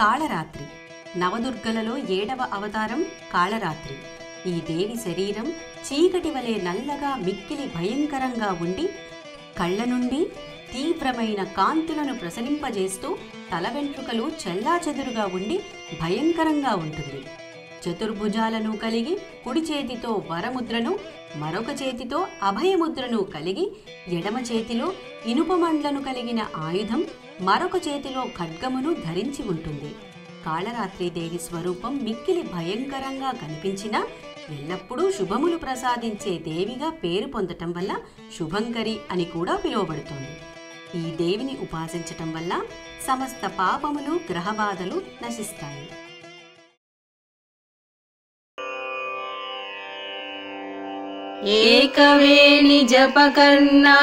కాళరాత్రి నవదుర్గలలో 7వ అవతారం కాళరాత్రి. ఈ దేవి శరీరం చీకటి వలె నల్లగా మిక్కిలి భయంకరంగా ఉండి కళ్ళ నుండి తీవ్రమైన కాంతులను ప్రసరింపజేస్తూ తల వెంట్రుకలు చెల్లాచెదురుగా ఉండి భయంకరంగా ఉంటుంది. చతుర్భుజాలను కలిగి కుడి చేతితో వరముద్రను, మరొక చేతితో అభయముద్రను కలిగి ఎడమ చేతిలో ఇనుపమండ్లను కలిగిన ఆయుధం, మరొక చేతిలో ఖడ్గమును ధరించి ఉంటుంది. కాళరాత్రీదేవి స్వరూపం మిక్కిలి భయంకరంగా కనిపించినా ఎల్లప్పుడూ శుభములు ప్రసాదించే దేవిగా పేరు పొందటం వల్ల శుభంకరి అని కూడా పిలువబడుతోంది. ఈ దేవిని ఉపాసించటం వల్ల సమస్త పాపములు, గ్రహబాధలు నశిస్తాయి. ఏకవేణి జపకర్ణా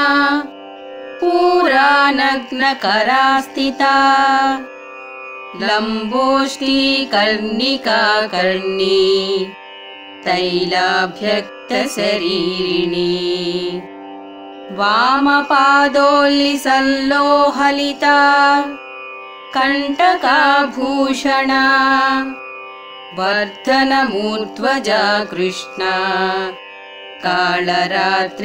పూరానగ్నకరా స్థితా లంబోష్ఠీ కర్ణికా కర్ణీ తైలాభ్యక్త శరీరిణి వామపాదోల్లి సల్లోహలితా కంటకాభూషణ వర్ధనమూర్ధ్వజా కృష్ణ కాళరాత్రిర్భయంకరీ.